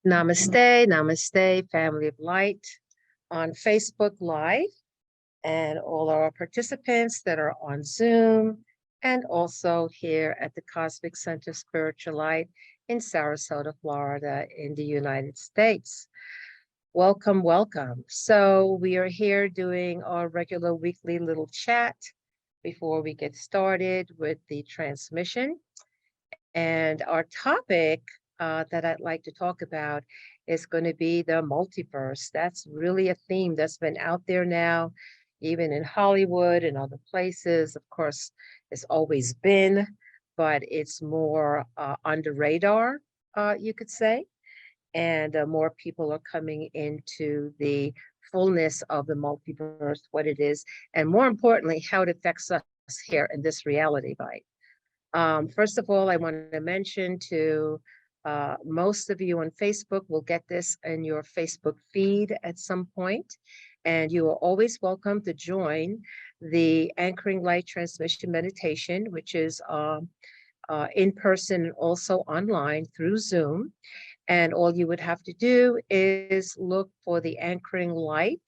Namaste, namaste, family of light on Facebook Live and all our participants that are on Zoom and also here at the Cosmic Center Spiritual Light in Sarasota, Florida, in the United States. Welcome, welcome. So we are here doing our regular weekly little chat before we get started with the transmission. And our topic that I'd like to talk about is going to be the multiverse. That's really a theme that's been out there now, even in Hollywood and other places. Of course, it's always been, but it's more under radar, you could say. And more people are coming into the fullness of the multiverse, what it is, and more importantly, how it affects us here in this reality bite. First of all, I want to mention to most of you on Facebook will get this in your Facebook feed at some point, and you are always welcome to join the Anchoring Light Transmission Meditation, which is in person and also online through Zoom. And all you would have to do is look for the Anchoring Light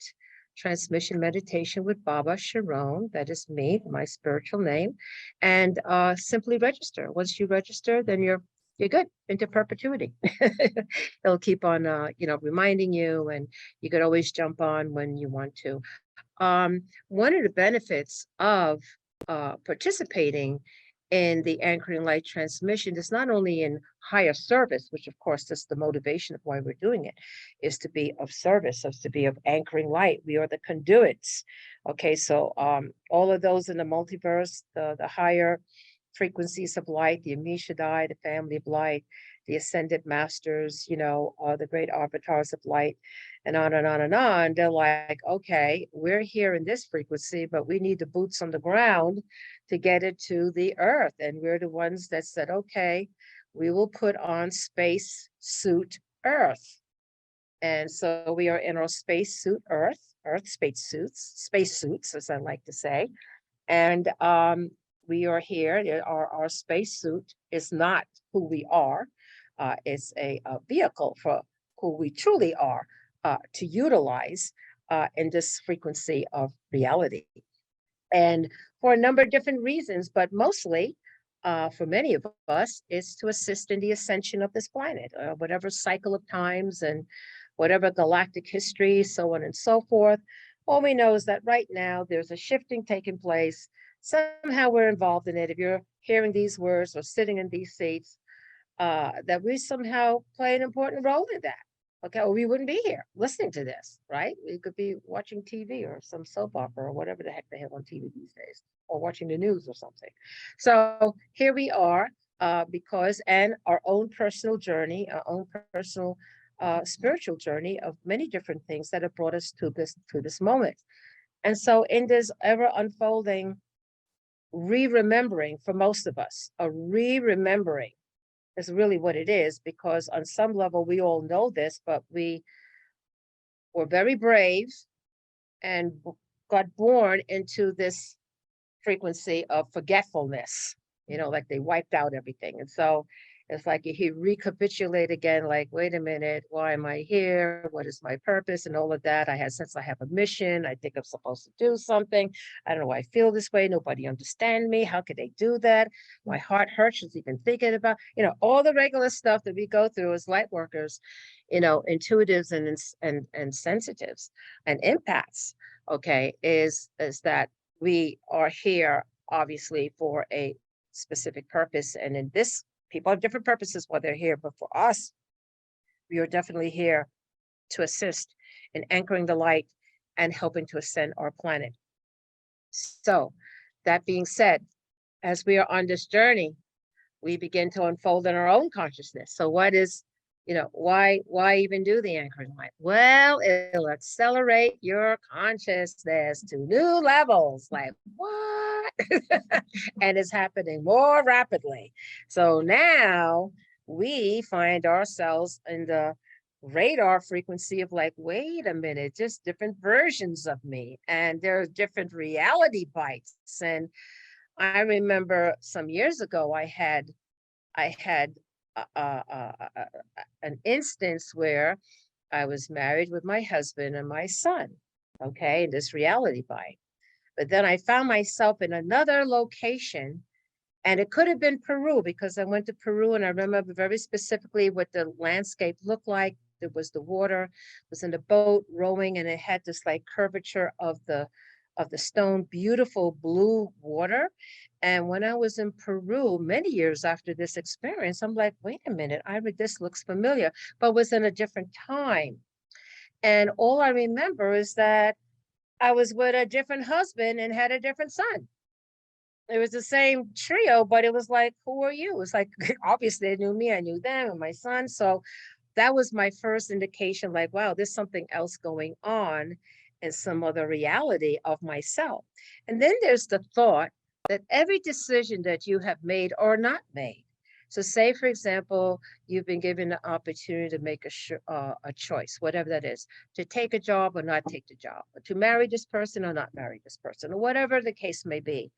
Transmission Meditation with Baba Sharon. That is me, my spiritual name, and simply register. Once you register, then you're good into perpetuity. It'll keep on, reminding you, and you could always jump on when you want to. One of the benefits of participating in the Anchoring Light transmission is not only in higher service, which of course is the motivation of why we're doing it, is to be of service, is to be of anchoring light. We are the conduits. Okay, so all of those in the multiverse, the higher frequencies of light, the Amishadai, the family of light, the ascended masters, the great arbiters of light, and on and on and on. They're like, okay, we're here in this frequency, but we need the boots on the ground to get it to the earth. And we're the ones that said, okay, we will put on space suit earth. And so we are in our space suit earth space suits, as I like to say. And we are here. Our space suit is not who we are. It's a vehicle for who we truly are to utilize in this frequency of reality. And for a number of different reasons, but mostly for many of us, is to assist in the ascension of this planet, whatever cycle of times and whatever galactic history, so on and so forth. All we know is that right now there's a shifting taking place. Somehow we're involved in it. If you're hearing these words or sitting in these seats, that we somehow play an important role in that. Okay, or we wouldn't be here listening to this, right? We could be watching TV or some soap opera or whatever the heck they have on TV these days, or watching the news or something. So here we are, because, and our own personal journey, our own personal spiritual journey of many different things that have brought us to this moment. And so in this ever unfolding re-remembering for most of us, a re-remembering is really what it is, because on some level we all know this, but we were very brave and got born into this frequency of forgetfulness, like they wiped out everything. And so it's like you recapitulate again, like, wait a minute, why am I here? What is my purpose? And all of that. I have a mission. I think I'm supposed to do something. I don't know why I feel this way. Nobody understands me. How could they do that? My heart hurts just even thinking about, all the regular stuff that we go through as light workers, intuitives and sensitives and empaths. Okay, is that we are here obviously for a specific purpose. And in this, people have different purposes while they're here, but for us, we are definitely here to assist in anchoring the light and helping to ascend our planet. So that being said, as we are on this journey, we begin to unfold in our own consciousness. So what is, why even do the anchoring light? Well, it'll accelerate your consciousness to new levels. Like, what? And it's happening more rapidly. So now we find ourselves in the radar frequency of like, wait a minute, just different versions of me. And there's different reality bites. And I remember some years ago, I had an instance where I was married with my husband and my son, okay, in this reality bind. But then I found myself in another location, and it could have been Peru because I went to Peru and I remember very specifically what the landscape looked like. There was the water, was in the boat rowing, and it had this like curvature of the stone, beautiful blue water. And when I was in Peru many years after this experience, I'm like, wait a minute, this looks familiar, but was in a different time. And all I remember is that I was with a different husband and had a different son. It was the same trio, but it was like, who are you? It's like, obviously they knew me, I knew them and my son. So that was my first indication, like, wow, there's something else going on in some other reality of myself. And then there's the thought that every decision that you have made or not made. So say, for example, you've been given the opportunity to make a choice, whatever that is, to take a job or not take the job, or to marry this person or not marry this person, or whatever the case may be.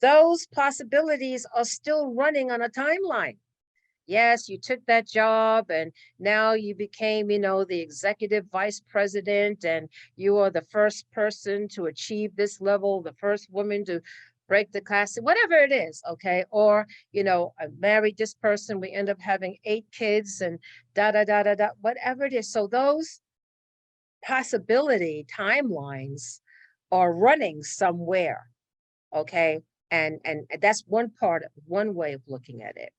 Those possibilities are still running on a timeline. Yes, you took that job and now you became, the executive vice president, and you are the first person to achieve this level, the first woman to break the class, whatever it is, okay? Or, I married this person, we end up having 8 kids and da da da da da, whatever it is. So those possibility timelines are running somewhere, okay? And that's one way of looking at it.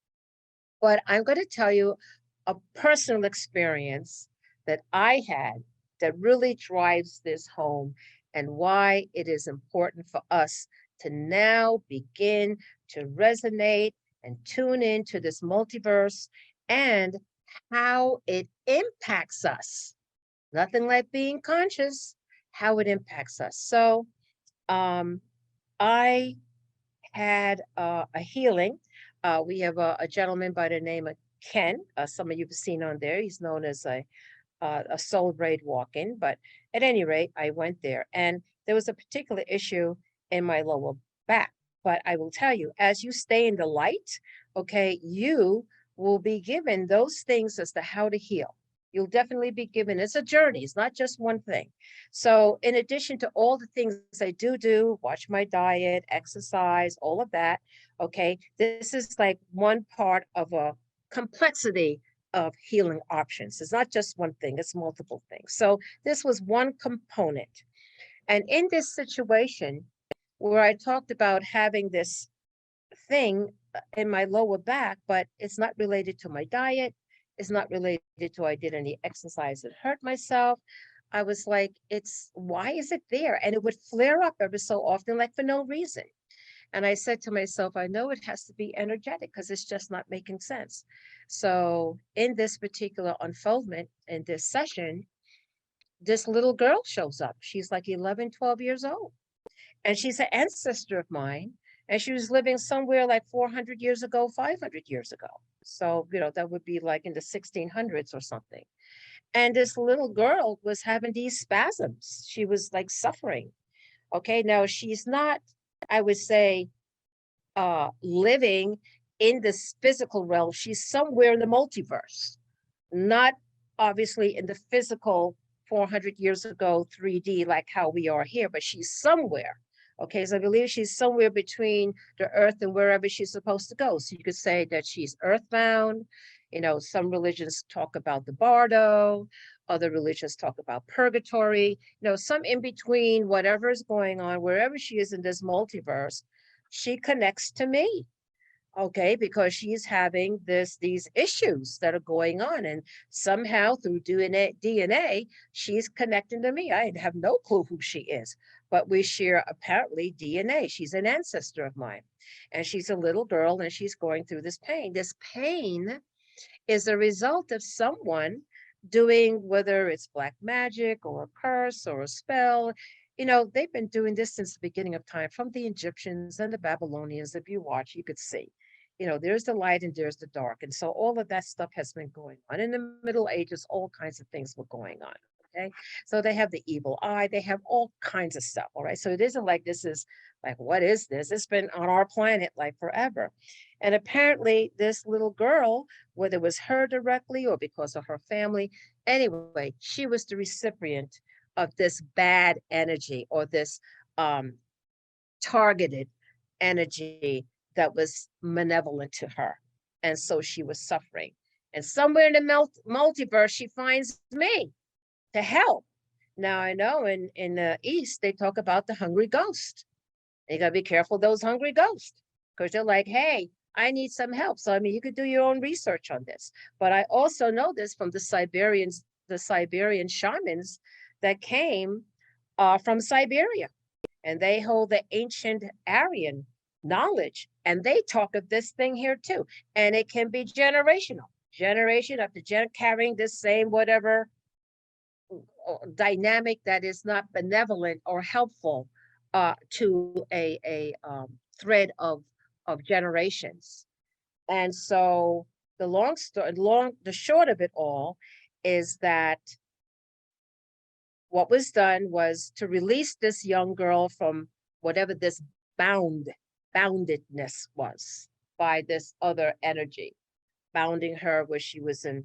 But I'm going to tell you a personal experience that I had that really drives this home, and why it is important for us to now begin to resonate and tune into this multiverse and how it impacts us. Nothing like being conscious, how it impacts us. So um, I had a healing. We have a gentleman by the name of Ken. Some of you have seen on there. He's known as a soul braid walk-in. But at any rate, I went there, and there was a particular issue in my lower back. But I will tell you, as you stay in the light, okay, you will be given those things as to how to heal. You'll definitely be given, it's a journey, it's not just one thing. So in addition to all the things I do, watch my diet, exercise, all of that, okay, this is like one part of a complexity of healing options. It's not just one thing, it's multiple things. So this was one component. And in this situation where I talked about having this thing in my lower back, but it's not related to my diet. It's not related to I did any exercise that hurt myself. I was like, why is it there? And it would flare up every so often, like for no reason. And I said to myself, I know it has to be energetic because it's just not making sense. So in this particular unfoldment, in this session, this little girl shows up. She's like 11, 12 years old. And she's an ancestor of mine. And she was living somewhere like 400 years ago, 500 years ago. So, that would be like in the 1600s or something. And this little girl was having these spasms. She was like suffering. Okay. Now she's not, I would say, living in this physical realm. She's somewhere in the multiverse, not obviously in the physical 400 years ago 3D like how we are here, but she's somewhere. Okay, so I believe she's somewhere between the earth and wherever she's supposed to go. So you could say that she's earthbound. Some religions talk about the bardo, other religions talk about purgatory, some in between, whatever is going on, wherever she is in this multiverse, she connects to me. Okay, because she's having these issues that are going on, and somehow through DNA, she's connecting to me. I have no clue who she is, but we share apparently DNA. She's an ancestor of mine, and she's a little girl, and she's going through this pain. This pain is a result of someone doing, whether it's black magic or a curse or a spell. They've been doing this since the beginning of time, from the Egyptians and the Babylonians. If you watch, you could see, there's the light and there's the dark. And so all of that stuff has been going on. In the Middle Ages, all kinds of things were going on. Okay. So they have the evil eye, they have all kinds of stuff. All right. So it isn't like this is like, what is this? It's been on our planet like forever. And apparently, this little girl, whether it was her directly or because of her family, anyway, she was the recipient of this bad energy or this um, targeted energy that was malevolent to her. And so she was suffering. And somewhere in the multiverse, she finds me to help. Now I know in the East they talk about the hungry ghost. You gotta be careful of those hungry ghosts because they're like, hey, I need some help. So I mean, you could do your own research on this. But I also know this from the Siberian shamans that came from Siberia, and they hold the ancient Aryan knowledge, and they talk of this thing here too. And it can be generational, generation after carrying this same whatever dynamic that is not benevolent or helpful to a thread of generations. And so the short of it all is that what was done was to release this young girl from whatever this boundedness was by this other energy, bounding her where she was in.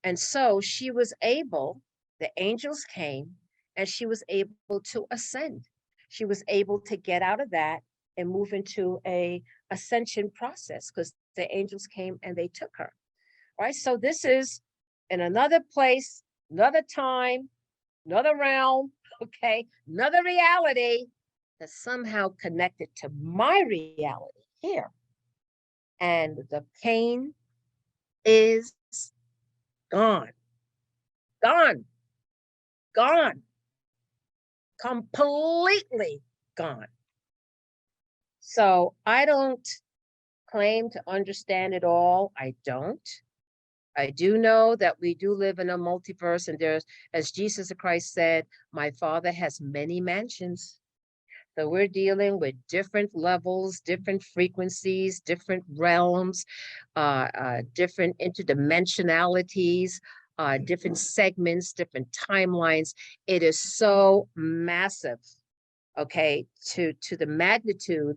And so she was able, the angels came, and she was able to ascend. She was able to get out of that and move into a ascension process because the angels came and they took her. Right. So this is in another place, another time, another realm, okay, another reality that's somehow connected to my reality here. And the pain is gone, gone, gone, completely gone. So I don't claim to understand it all. I don't. I do know that we do live in a multiverse, and there's, as Jesus Christ said, my Father has many mansions. So we're dealing with different levels, different frequencies, different realms, different interdimensionalities, different segments, different timelines. It is so massive, okay, to the magnitude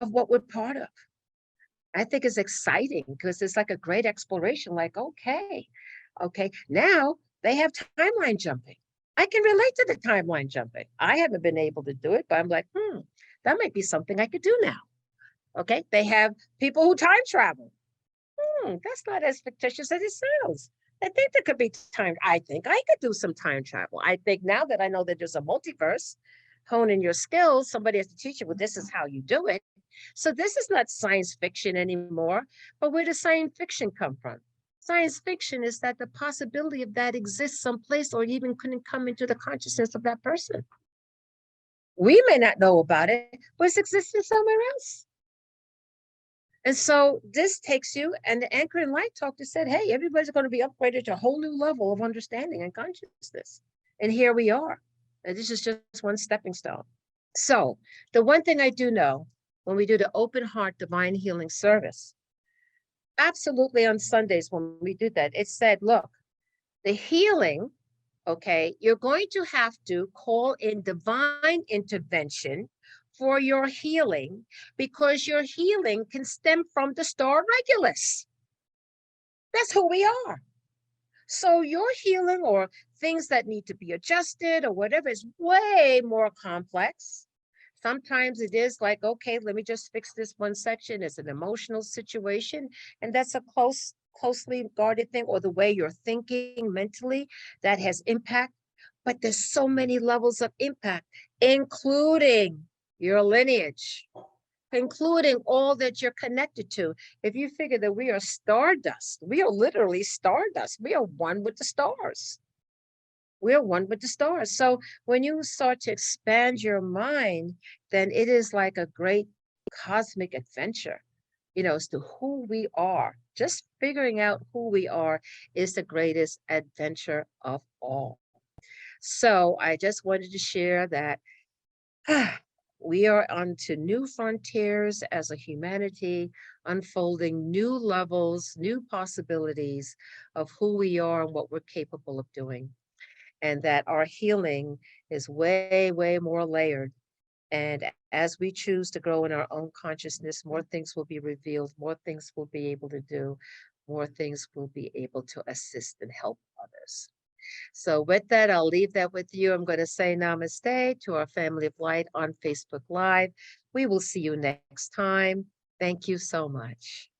of what we're part of. I think it's exciting because it's like a great exploration. Like, okay, now they have timeline jumping. I can relate to the timeline jumping. I haven't been able to do it, but I'm like, that might be something I could do now. Okay, they have people who time travel. That's not as fictitious as it sounds. I think there could be time. I think I could do some time travel. I think now that I know that there's a multiverse, honing your skills, somebody has to teach you, well, this is how you do it. So this is not science fiction anymore, but where does science fiction come from? Science fiction is that the possibility of that exists someplace or even couldn't come into the consciousness of that person. We may not know about it, but it's existing somewhere else. And so this takes you, and the Anchor and Light Talk just said, hey, everybody's going to be upgraded to a whole new level of understanding and consciousness. And here we are. And this is just one stepping stone. So the one thing I do know, when we do the open heart divine healing service, absolutely on Sundays when we do that, it said, look, the healing, okay, you're going to have to call in divine intervention for your healing because your healing can stem from the star Regulus. That's who we are. So your healing or things that need to be adjusted or whatever is way more complex. Sometimes it is like, okay, let me just fix this one section. It's an emotional situation, and that's a closely guarded thing, or the way you're thinking mentally that has impact. But there's so many levels of impact, including your lineage, including all that you're connected to. If you figure that we are stardust, we are literally stardust. We are one with the stars. We're one with the stars. So when you start to expand your mind, then it is like a great cosmic adventure, as to who we are. Just figuring out who we are is the greatest adventure of all. So I just wanted to share that we are onto new frontiers as a humanity, unfolding new levels, new possibilities of who we are and what we're capable of doing. and that our healing is way, way more layered. And as we choose to grow in our own consciousness, more things will be revealed, more things we'll be able to do, more things we'll be able to assist and help others. So, with that, I'll leave that with you. I'm going to say namaste to our family of light on Facebook Live. We will see you next time. Thank you so much.